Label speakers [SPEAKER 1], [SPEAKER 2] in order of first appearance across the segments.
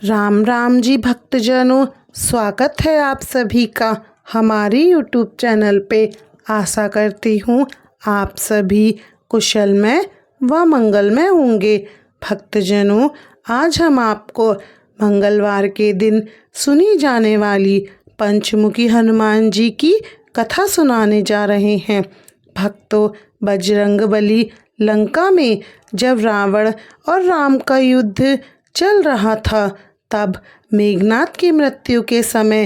[SPEAKER 1] राम राम जी भक्तजनों, स्वागत है आप सभी का हमारी YouTube चैनल पे। आशा करती हूँ आप सभी कुशलमय व मंगलमय होंगे। भक्तजनों, आज हम आपको मंगलवार के दिन सुनी जाने वाली पंचमुखी हनुमान जी की कथा सुनाने जा रहे हैं। भक्तों, बजरंगबली लंका में जब रावण और राम का युद्ध चल रहा था, तब मेघनाद की मृत्यु के समय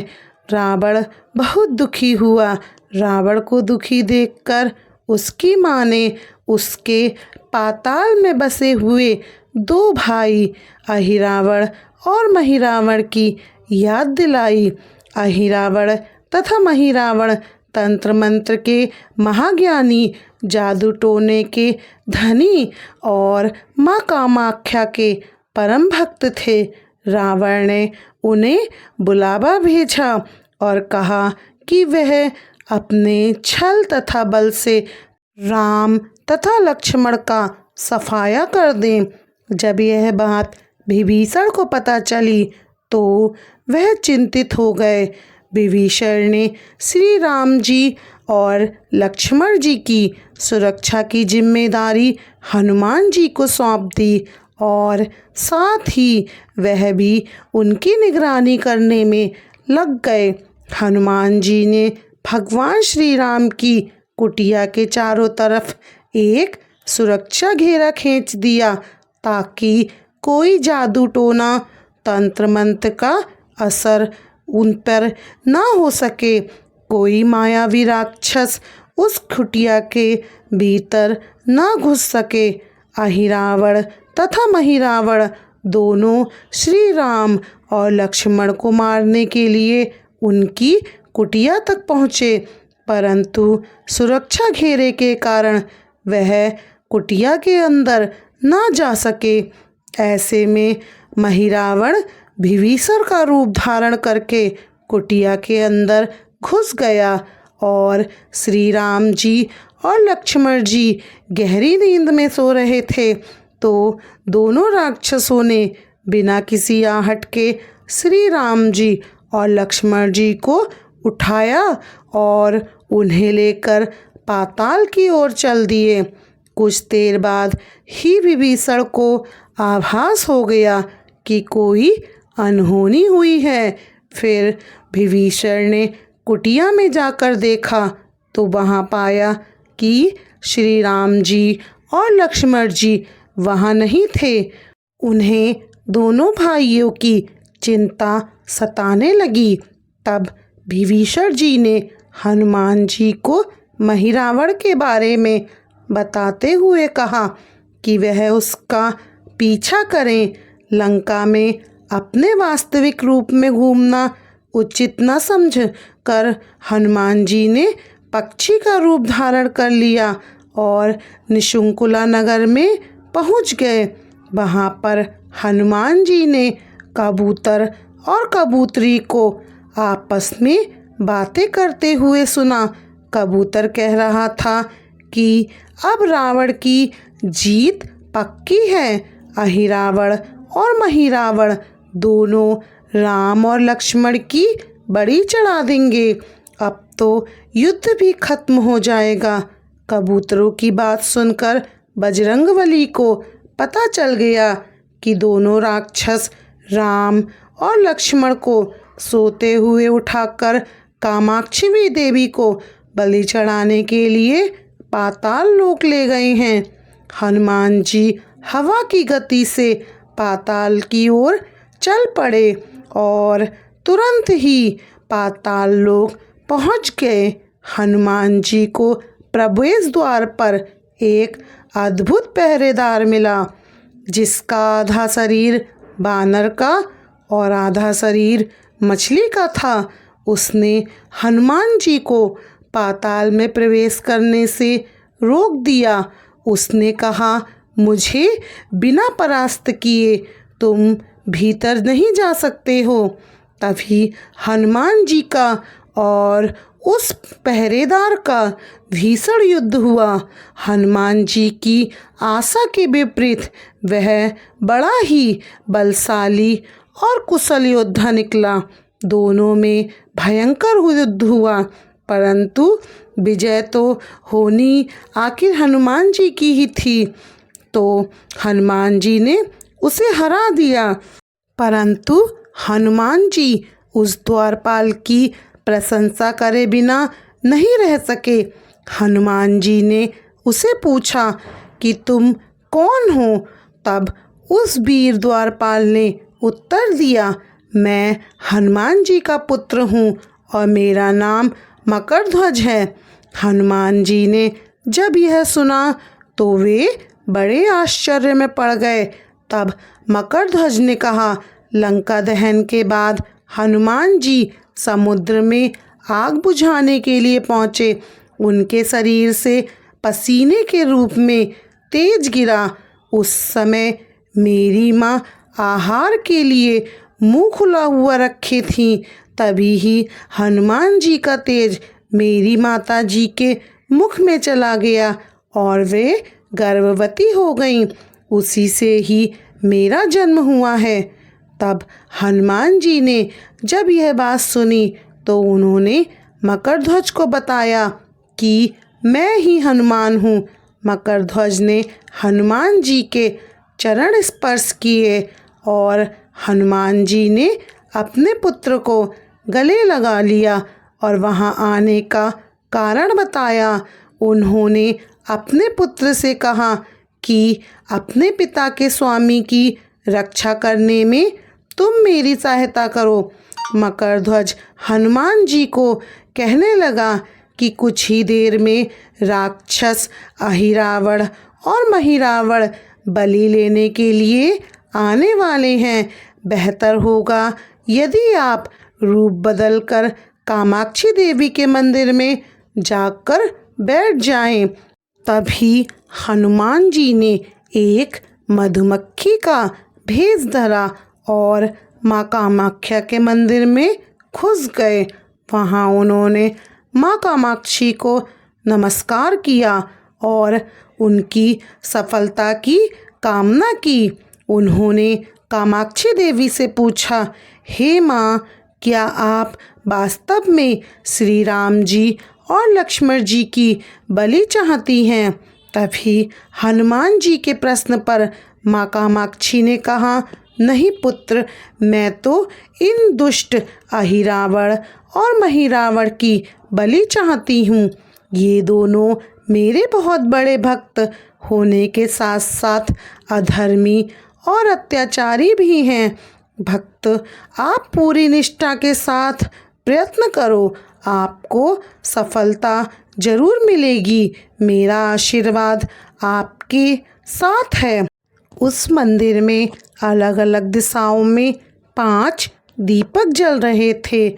[SPEAKER 1] रावण बहुत दुखी हुआ। रावण को दुखी देखकर उसकी माँ ने उसके पाताल में बसे हुए दो भाई अहिरावण और महिरावण की याद दिलाई। अहिरावण तथा महिरावण तंत्र मंत्र के महाज्ञानी, जादू टोने के धनी और माँ कामाख्या के परम भक्त थे। रावण ने उन्हें बुलावा भेजा और कहा कि वह अपने छल तथा बल से राम तथा लक्ष्मण का सफाया कर दें। जब यह बात विभीषण को पता चली तो वह चिंतित हो गए। विभीषण ने श्री राम जी और लक्ष्मण जी की सुरक्षा की जिम्मेदारी हनुमान जी को सौंप दी और साथ ही वह भी उनकी निगरानी करने में लग गए। हनुमान जी ने भगवान श्री राम की कुटिया के चारों तरफ एक सुरक्षा घेरा खींच दिया, ताकि कोई जादू टोना तंत्र मंत्र का असर उन पर ना हो सके। कोई मायावी राक्षस उस कुटिया के भीतर ना घुस सके। अहिरावण तथा महिरावण दोनों श्री राम और लक्ष्मण को मारने के लिए उनकी कुटिया तक पहुँचे, परंतु सुरक्षा घेरे के कारण वह कुटिया के अंदर ना जा सके। ऐसे में महिरावण विभीषण का रूप धारण करके कुटिया के अंदर घुस गया और श्री राम जी और लक्ष्मण जी गहरी नींद में सो रहे थे, तो दोनों राक्षसों ने बिना किसी आहट के श्री राम जी और लक्ष्मण जी को उठाया और उन्हें लेकर पाताल की ओर चल दिए। कुछ देर बाद ही विभीषण को आभास हो गया कि कोई अनहोनी हुई है। फिर विभीषण ने कुटिया में जाकर देखा तो वहाँ पाया कि श्री राम जी और लक्ष्मण जी वहाँ नहीं थे। उन्हें दोनों भाइयों की चिंता सताने लगी। तब विभीषण जी ने हनुमान जी को महिरावण के बारे में बताते हुए कहा कि वह उसका पीछा करें। लंका में अपने वास्तविक रूप में घूमना उचित न समझ कर हनुमान जी ने पक्षी का रूप धारण कर लिया और निशुंकुला नगर में पहुंच गए। वहां पर हनुमान जी ने कबूतर और कबूतरी को आपस में बातें करते हुए सुना। कबूतर कह रहा था कि अब रावण की जीत पक्की है। अहिरावण और महिरावण दोनों राम और लक्ष्मण की बड़ी चढ़ा देंगे। अब तो युद्ध भी खत्म हो जाएगा। कबूतरों की बात सुनकर बजरंगबली को पता चल गया कि दोनों राक्षस राम और लक्ष्मण को सोते हुए उठाकर कामाक्षी देवी को बलि चढ़ाने के लिए पाताल लोक ले गए हैं। हनुमान जी हवा की गति से पाताल की ओर चल पड़े और तुरंत ही पाताल लोक पहुंच गए। हनुमान जी को प्रवेश द्वार पर एक अद्भुत पहरेदार मिला, जिसका आधा शरीर बानर का और आधा शरीर मछली का था। उसने हनुमान जी को पाताल में प्रवेश करने से रोक दिया। उसने कहा, मुझे बिना परास्त किए तुम भीतर नहीं जा सकते हो। तभी हनुमान जी का और उस पहरेदार का भीषण युद्ध हुआ। हनुमान जी की आशा के विपरीत वह बड़ा ही बलशाली और कुशल योद्धा निकला। दोनों में भयंकर युद्ध हुआ, परंतु विजय तो होनी आखिर हनुमान जी की ही थी। तो हनुमान जी ने उसे हरा दिया, परंतु हनुमान जी उस द्वारपाल की प्रशंसा करे बिना नहीं रह सके। हनुमान जी ने उसे पूछा कि तुम कौन हो? तब उस वीर द्वारपाल ने उत्तर दिया, मैं हनुमान जी का पुत्र हूँ और मेरा नाम मकरध्वज है। हनुमान जी ने जब यह सुना तो वे बड़े आश्चर्य में पड़ गए। तब मकरध्वज ने कहा, लंका दहन के बाद हनुमान जी समुद्र में आग बुझाने के लिए पहुँचे। उनके शरीर से पसीने के रूप में तेज गिरा। उस समय मेरी माँ आहार के लिए मुंह खुला हुआ रखी थी। तभी ही हनुमान जी का तेज मेरी माता जी के मुख में चला गया और वे गर्भवती हो गईं। उसी से ही मेरा जन्म हुआ है। तब हनुमान जी ने जब यह बात सुनी तो उन्होंने मकरध्वज को बताया कि मैं ही हनुमान हूँ। मकरध्वज ने हनुमान जी के चरण स्पर्श किए और हनुमान जी ने अपने पुत्र को गले लगा लिया और वहाँ आने का कारण बताया। उन्होंने अपने पुत्र से कहा कि अपने पिता के स्वामी की रक्षा करने में तुम मेरी सहायता करो। मकरध्वज हनुमान जी को कहने लगा कि कुछ ही देर में राक्षस अहिरावण और महिरावण बलि लेने के लिए आने वाले हैं। बेहतर होगा यदि आप रूप बदलकर कामाक्षी देवी के मंदिर में जाकर बैठ जाएं। तभी हनुमान जी ने एक मधुमक्खी का भेष धरा और माँ कामाख्या के मंदिर में घुस गए। वहाँ उन्होंने माँ कामाक्षी को नमस्कार किया और उनकी सफलता की कामना की। उन्होंने कामाक्षी देवी से पूछा, हे माँ, क्या आप वास्तव में श्री राम जी और लक्ष्मण जी की बलि चाहती हैं? तभी हनुमान जी के प्रश्न पर माँ कामाक्षी ने कहा, नहीं पुत्र, मैं तो इन दुष्ट अहिरावण और महिरावण की बलि चाहती हूँ। ये दोनों मेरे बहुत बड़े भक्त होने के साथ साथ अधर्मी और अत्याचारी भी हैं। भक्त, आप पूरी निष्ठा के साथ प्रयत्न करो, आपको सफलता जरूर मिलेगी। मेरा आशीर्वाद आपके साथ है। उस मंदिर में अलग अलग दिशाओं में 5 दीपक जल रहे थे।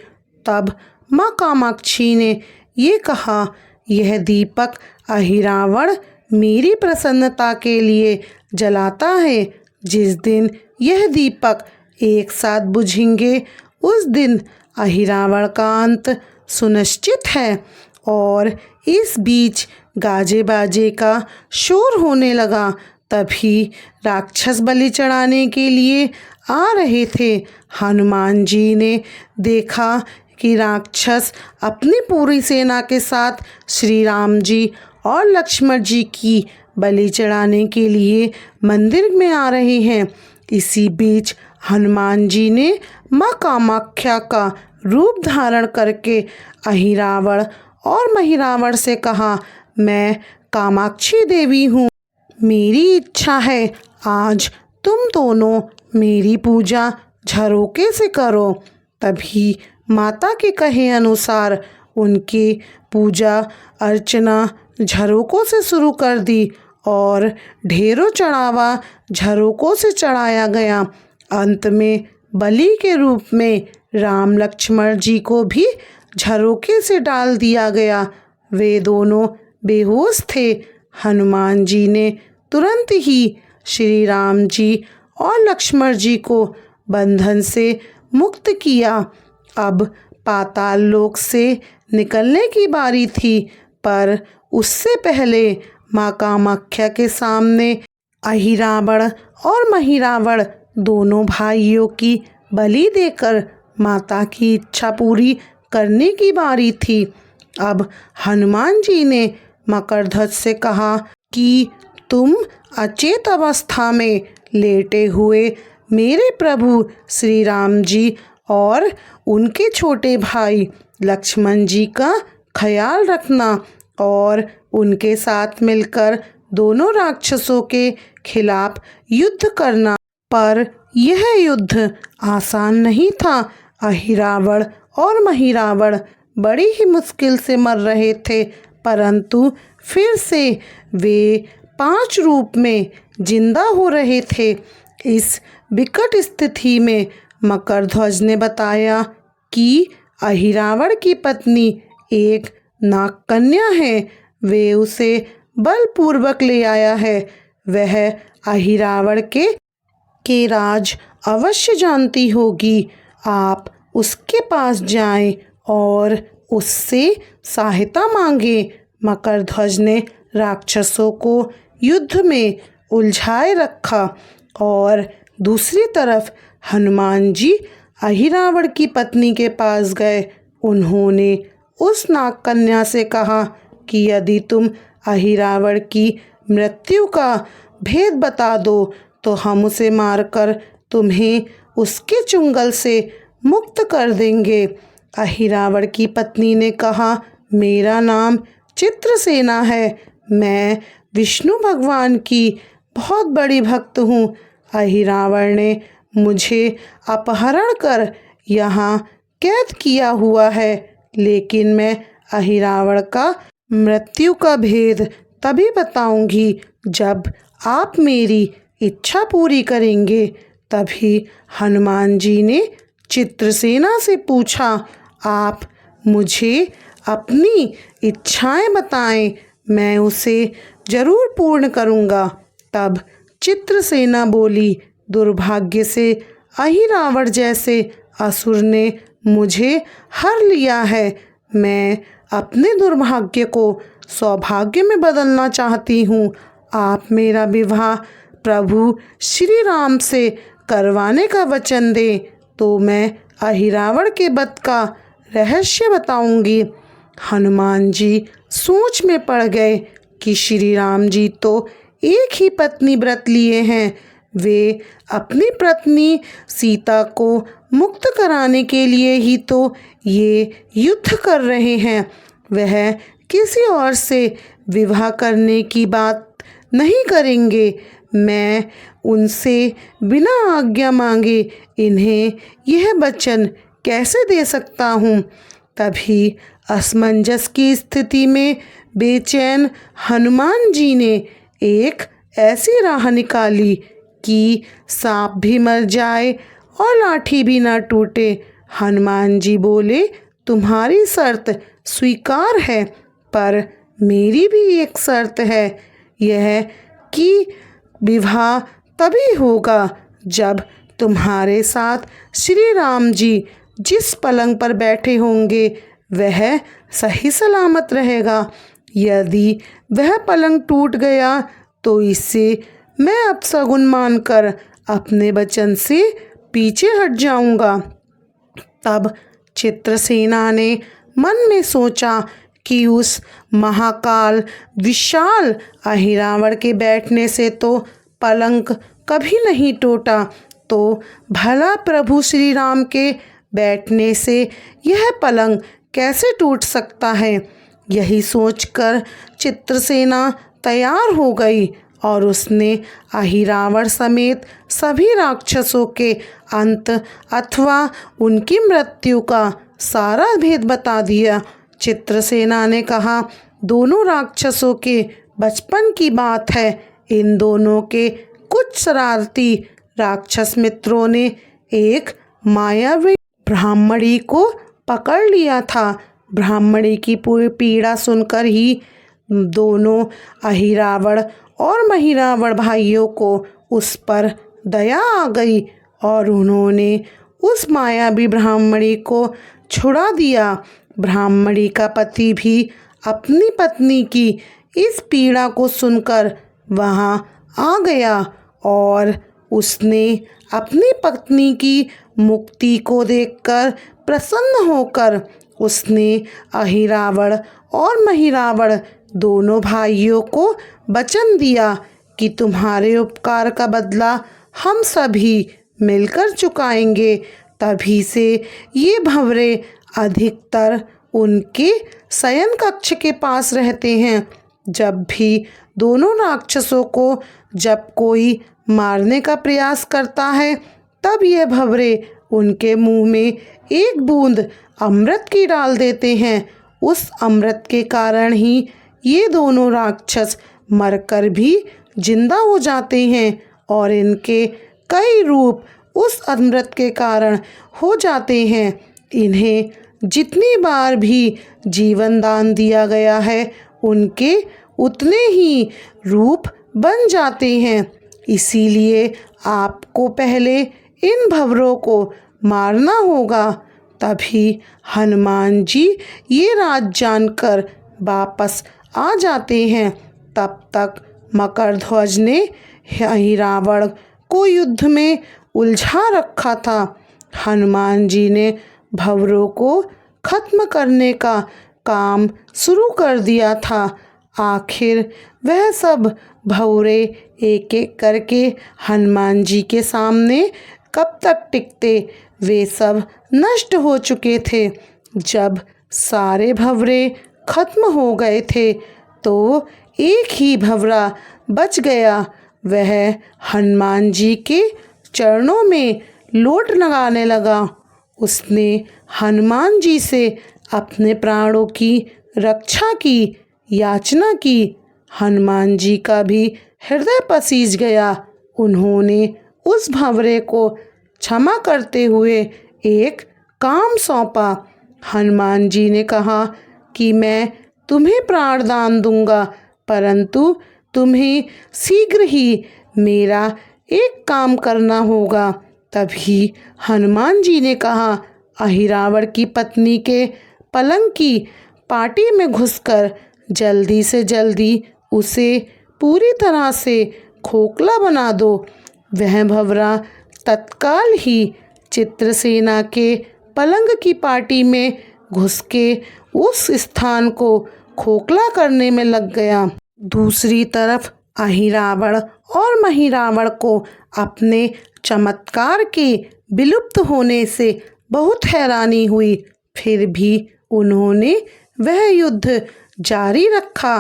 [SPEAKER 1] तब माँ कामाक्षी ने ये कहा, यह दीपक अहिरावण मेरी प्रसन्नता के लिए जलाता है। जिस दिन यह दीपक एक साथ बुझेंगे उस दिन अहिरावण का अंत सुनिश्चित है। और इस बीच गाजे बाजे का शोर होने लगा। तभी राक्षस बलि चढ़ाने के लिए आ रहे थे। हनुमान जी ने देखा कि राक्षस अपनी पूरी सेना के साथ श्री राम जी और लक्ष्मण जी की बलि चढ़ाने के लिए मंदिर में आ रहे हैं। इसी बीच हनुमान जी ने माँ कामाख्या का रूप धारण करके अहिरावण और महिरावण से कहा, मैं कामाक्षी देवी हूँ। मेरी इच्छा है आज तुम दोनों मेरी पूजा झरोके से करो। तभी माता के कहे अनुसार उनकी पूजा अर्चना झरोकों से शुरू कर दी और ढेरों चढ़ावा झरोकों से चढ़ाया गया। अंत में बलि के रूप में राम लक्ष्मण जी को भी झरोके से डाल दिया गया। वे दोनों बेहोश थे। हनुमान जी ने तुरंत ही श्री राम जी और लक्ष्मण जी को बंधन से मुक्त किया। अब पाताल लोक से निकलने की बारी थी, पर उससे पहले माँ कामाख्या के सामने अहिरावण और महिरावण दोनों भाइयों की बलि देकर माता की इच्छा पूरी करने की बारी थी। अब हनुमान जी ने मकरध्वज से कहा कि तुम अचेत अवस्था में लेटे हुए मेरे प्रभु श्री राम जी और उनके छोटे भाई लक्ष्मण जी का ख्याल रखना और उनके साथ मिलकर दोनों राक्षसों के खिलाफ युद्ध करना। पर यह युद्ध आसान नहीं था। अहिरावण और महिरावण बड़ी ही मुश्किल से मर रहे थे, परंतु फिर से वे 5 रूप में जिंदा हो रहे थे। इस विकट स्थिति में मकरध्वज ने बताया कि अहिरावण की पत्नी एक नागकन्या है, वे उसे बलपूर्वक ले आया है। वह अहिरावण के राज अवश्य जानती होगी। आप उसके पास जाएं और उससे सहायता मांगे। मकरध्वज ने राक्षसों को युद्ध में उलझाए रखा और दूसरी तरफ हनुमान जी अहिरावण की पत्नी के पास गए। उन्होंने उस नागकन्या से कहा कि यदि तुम अहिरावण की मृत्यु का भेद बता दो तो हम उसे मारकर तुम्हें उसके चुंगल से मुक्त कर देंगे। अहिरावण की पत्नी ने कहा, मेरा नाम चित्रसेना है, मैं विष्णु भगवान की बहुत बड़ी भक्त हूँ। अहिरावण ने मुझे अपहरण कर यहाँ कैद किया हुआ है, लेकिन मैं अहिरावण का मृत्यु का भेद तभी बताऊंगी जब आप मेरी इच्छा पूरी करेंगे। तभी हनुमान जी ने चित्रसेना से पूछा, आप मुझे अपनी इच्छाएं बताएं, मैं उसे जरूर पूर्ण करूंगा। तब चित्रसेना बोली, दुर्भाग्य से अहिरावण जैसे असुर ने मुझे हर लिया है। मैं अपने दुर्भाग्य को सौभाग्य में बदलना चाहती हूँ। आप मेरा विवाह प्रभु श्री राम से करवाने का वचन दें तो मैं अहिरावण के वध का रहस्य बताऊंगी। हनुमान जी सोच में पड़ गए कि श्री राम जी तो एक ही पत्नी व्रत लिए हैं, वे अपनी पत्नी सीता को मुक्त कराने के लिए ही तो ये युद्ध कर रहे हैं। वह किसी और से विवाह करने की बात नहीं करेंगे। मैं उनसे बिना आज्ञा मांगे इन्हें यह वचन कैसे दे सकता हूँ। तभी असमंजस की स्थिति में बेचैन हनुमान जी ने एक ऐसी राह निकाली कि सांप भी मर जाए और लाठी भी ना टूटे। हनुमान जी बोले, तुम्हारी शर्त स्वीकार है, पर मेरी भी एक शर्त है, यह कि विवाह तभी होगा जब तुम्हारे साथ श्री राम जी जिस पलंग पर बैठे होंगे वह सही सलामत रहेगा। यदि वह पलंग टूट गया तो इससे मैं अपशगुन मानकर अपने वचन से पीछे हट जाऊंगा। तब चित्रसेना ने मन में सोचा कि उस महाकाल विशाल अहिरावण के बैठने से तो पलंग कभी नहीं टूटा, तो भला प्रभु श्री राम के बैठने से यह पलंग कैसे टूट सकता है। यही सोचकर चित्रसेना तैयार हो गई और उसने अहिरावण समेत सभी राक्षसों के अंत अथवा उनकी मृत्यु का सारा भेद बता दिया। चित्रसेना ने कहा, दोनों राक्षसों के बचपन की बात है। इन दोनों के कुछ शरारती राक्षस मित्रों ने एक मायावी ब्राह्मणी को पकड़ लिया था। ब्राह्मणी की पूरी पीड़ा सुनकर ही दोनों अहिरावण और महिरावण भाइयों को उस पर दया आ गई और उन्होंने उस मायावी ब्राह्मणी को छुड़ा दिया। ब्राह्मणी का पति भी अपनी पत्नी की इस पीड़ा को सुनकर वहाँ आ गया और उसने अपनी पत्नी की मुक्ति को देखकर प्रसन्न होकर उसने अहिरावण और महिरावण दोनों भाइयों को वचन दिया कि तुम्हारे उपकार का बदला हम सभी मिलकर चुकाएंगे। तभी से ये भंवरे अधिकतर उनके शयन कक्ष के पास रहते हैं। जब भी दोनों राक्षसों को जब कोई मारने का प्रयास करता है, तब ये भंवरे उनके मुंह में एक बूंद अमृत की डाल देते हैं। उस अमृत के कारण ही ये दोनों राक्षस मरकर भी जिंदा हो जाते हैं और इनके कई रूप उस अमृत के कारण हो जाते हैं। इन्हें जितनी बार भी जीवन दान दिया गया है, उनके उतने ही रूप बन जाते हैं। इसीलिए आपको पहले इन भंवरों को मारना होगा। तभी हनुमान जी ये राज जानकर वापस आ जाते हैं। तब तक मकरध्वज ने अहिरावण को युद्ध में उलझा रखा था। हनुमान जी ने भंवरों को खत्म करने का काम शुरू कर दिया था। आखिर वह सब भंवरे एक एक करके हनुमान जी के सामने कब तक टिकते। वे सब नष्ट हो चुके थे। जब सारे भंवरे खत्म हो गए थे तो एक ही भंवरा बच गया। वह हनुमान जी के चरणों में लोट लगाने लगा। उसने हनुमान जी से अपने प्राणों की रक्षा की याचना की। हनुमान जी का भी हृदय पसीज गया। उन्होंने उस भंवरे को क्षमा करते हुए एक काम सौंपा। हनुमान जी ने कहा कि मैं तुम्हें प्राण दान दूंगा, परंतु तुम्हें शीघ्र ही मेरा एक काम करना होगा। तभी हनुमान जी ने कहा, अहिरावण की पत्नी के पलंग की पाटी में घुसकर जल्दी से जल्दी उसे पूरी तरह से खोखला बना दो। वह भंवरा तत्काल ही चित्रसेना के पलंग की पाटी में घुस के उस स्थान को खोखला करने में लग गया। दूसरी तरफ अहिरावण और महिरावण को अपने चमत्कार के विलुप्त होने से बहुत हैरानी हुई। फिर भी उन्होंने वह युद्ध जारी रखा।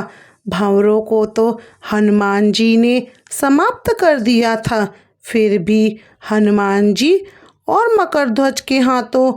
[SPEAKER 1] भंवरों को तो हनुमान जी ने समाप्त कर दिया था, फिर भी हनुमान जी और मकरध्वज के हाथों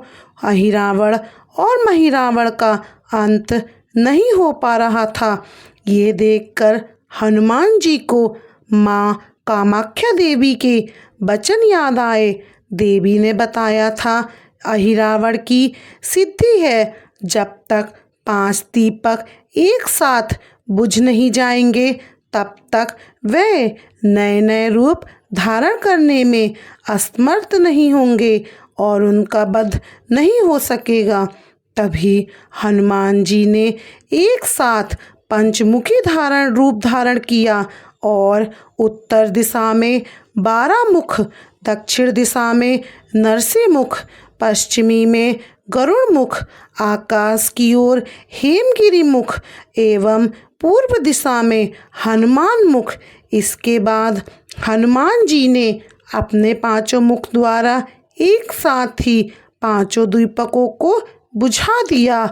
[SPEAKER 1] अहिरावण और महिरावण का अंत नहीं हो पा रहा था। ये देखकर हनुमान जी को माँ कामाख्या देवी के वचन याद आए। देवी ने बताया था, अहिरावण की सिद्धि है, जब तक 5 दीपक एक साथ बुझ नहीं जाएंगे तब तक वे नए नए रूप धारण करने में असमर्थ नहीं होंगे और उनका वध नहीं हो सकेगा। तभी हनुमान जी ने एक साथ पंचमुखी रूप धारण किया और उत्तर दिशा में 12 मुख, दक्षिण दिशा में नरसिंह मुख, पश्चिमी में गरुड़ मुख, आकाश की ओर हेमगिरी मुख एवं पूर्व दिशा में हनुमान मुख। इसके बाद हनुमान जी ने अपने 5 मुख द्वारा एक साथ ही 5 दीपकों को बुझा दिया।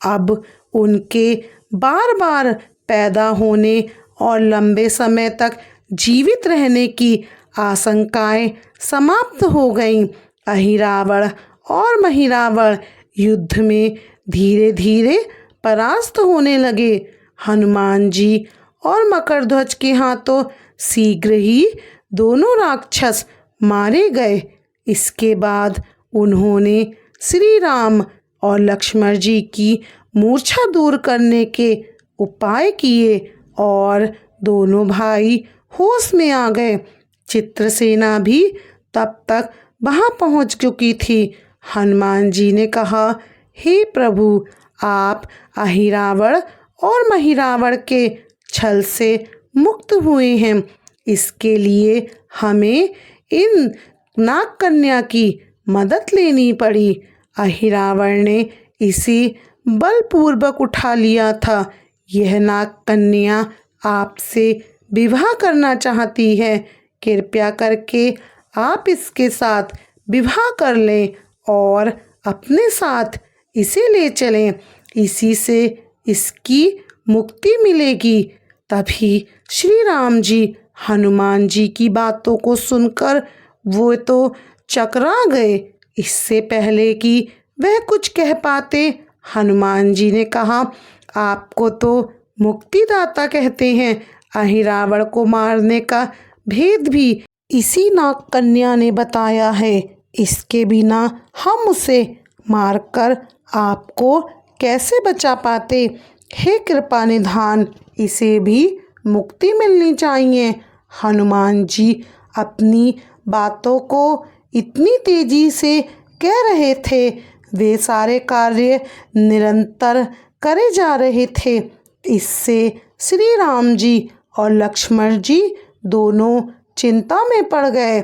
[SPEAKER 1] अब उनके बार बार पैदा होने और लंबे समय तक जीवित रहने की आशंकाएं समाप्त हो गईं। अहिरावण और महिरावण युद्ध में धीरे धीरे परास्त होने लगे। हनुमान जी और मकरध्वज के हाथों शीघ्र ही दोनों राक्षस मारे गए। इसके बाद उन्होंने श्री राम और लक्ष्मण जी की मूर्छा दूर करने के उपाय किए और दोनों भाई होश में आ गए। चित्रसेना भी तब तक वहां पहुंच चुकी थी। हनुमान जी ने कहा, हे प्रभु, आप अहिरावण और महिरावण के छल से मुक्त हुए हैं। इसके लिए हमें इन नाग कन्या की मदद लेनी पड़ी। अहिरावण ने इसे बलपूर्वक उठा लिया था। यह नाग कन्या आपसे विवाह करना चाहती है। कृपया करके आप इसके साथ विवाह कर लें और अपने साथ इसे ले चलें। इसी से इसकी मुक्ति मिलेगी। तभी श्री राम जी हनुमान जी की बातों को सुनकर वो तो चकरा गए। इससे पहले कि वह कुछ कह पाते, हनुमान जी ने कहा, आपको तो मुक्तिदाता कहते हैं। अहिरावण को मारने का भेद भी इसी नाग कन्या ने बताया है। इसके बिना हम उसे मारकर आपको कैसे बचा पाते। हे कृपा निधान, इसे भी मुक्ति मिलनी चाहिए। हनुमान जी अपनी बातों को इतनी तेजी से कह रहे थे, वे सारे कार्य निरंतर करे जा रहे थे। इससे श्री राम जी और लक्ष्मण जी दोनों चिंता में पड़ गए।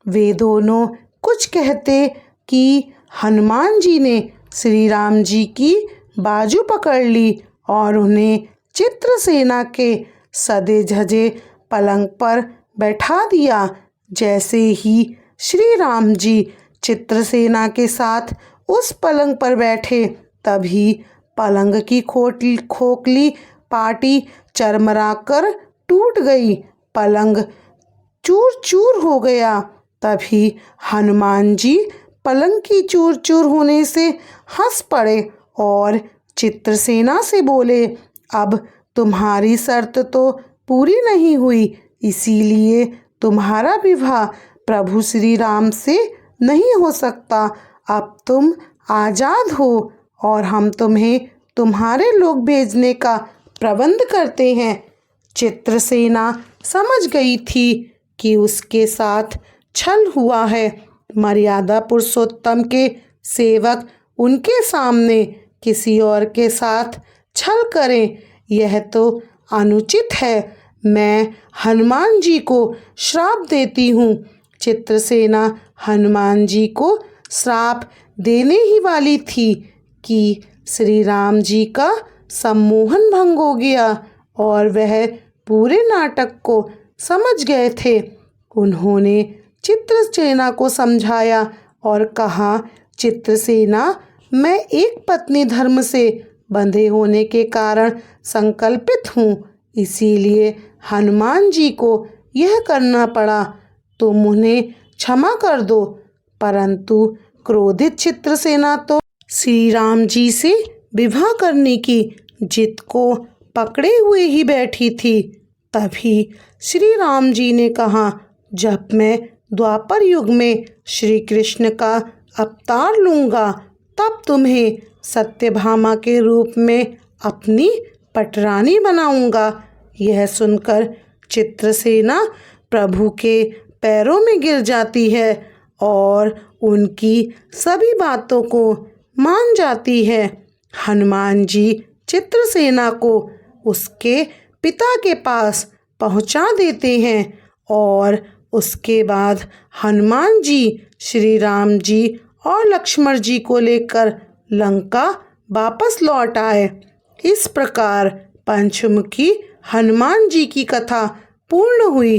[SPEAKER 1] वे दोनों कुछ कहते कि हनुमान जी ने श्री राम जी की बाजू पकड़ ली और उन्हें चित्रसेना के सजे धजे पलंग पर बैठा दिया। जैसे ही श्री राम जी चित्रसेना के साथ उस पलंग पर बैठे, तभी पलंग की खोखली पाटी चरमराकर टूट गई। पलंग चूर चूर हो गया। तभी हनुमान जी पलंग की चूर चूर होने से हंस पड़े और चित्रसेना से बोले, अब तुम्हारी शर्त तो पूरी नहीं हुई, इसीलिए तुम्हारा विवाह प्रभु श्री राम से नहीं हो सकता। अब तुम आज़ाद हो और हम तुम्हें तुम्हारे लोग भेजने का प्रबंध करते हैं। चित्रसेना समझ गई थी कि उसके साथ छल हुआ है। मर्यादा पुरुषोत्तम के सेवक उनके सामने किसी और के साथ छल करें, यह तो अनुचित है। मैं हनुमान जी को श्राप देती हूँ। चित्रसेना हनुमान जी को श्राप देने ही वाली थी कि श्री राम जी का सम्मोहन भंग हो गया और वह पूरे नाटक को समझ गए थे। उन्होंने चित्रसेना को समझाया और कहा, चित्रसेना, मैं एक पत्नी धर्म से बंधे होने के कारण संकल्पित हूँ, इसीलिए हनुमान जी को यह करना पड़ा। तुम उन्हें क्षमा कर दो। परंतु क्रोधित चित्रसेना तो श्री राम जी से विवाह करने की जिद को पकड़े हुए ही बैठी थी। तभी श्री राम जी ने कहा, जब मैं द्वापर युग में श्री कृष्ण का अवतार लूँगा, तब तुम्हें सत्यभामा के रूप में अपनी पटरानी बनाऊंगा। यह सुनकर चित्रसेना प्रभु के पैरों में गिर जाती है और उनकी सभी बातों को मान जाती है। हनुमान जी चित्रसेना को उसके पिता के पास पहुंचा देते हैं और उसके बाद हनुमान जी श्री राम जी और लक्ष्मण जी को लेकर लंका वापस लौट आए। इस प्रकार पंचमुखी हनुमान जी की कथा पूर्ण हुई।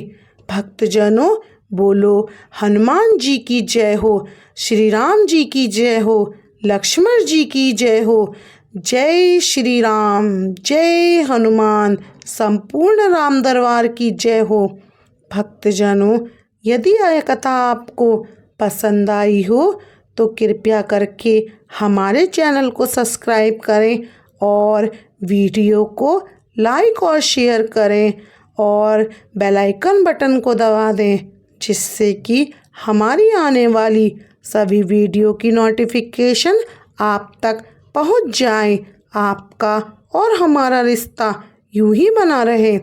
[SPEAKER 1] भक्तजनों, बोलो हनुमान जी की जय हो, श्री राम जी की जय हो, लक्ष्मण जी की जय हो। जय श्री राम, जय हनुमान, संपूर्ण राम दरबार की जय हो। भक्तजनों, यदि यह कथा आपको पसंद आई हो तो कृपया करके हमारे चैनल को सब्सक्राइब करें और वीडियो को लाइक और शेयर करें और बेल आइकन बटन को दबा दें, जिससे कि हमारी आने वाली सभी वीडियो की नोटिफिकेशन आप तक पहुंच जाए। आपका और हमारा रिश्ता यूं ही बना रहे।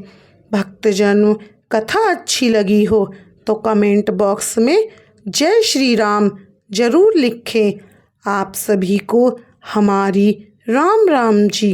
[SPEAKER 1] भक्तजनों, कथा अच्छी लगी हो तो कमेंट बॉक्स में जय श्री राम ज़रूर लिखें। आप सभी को हमारी राम राम जी।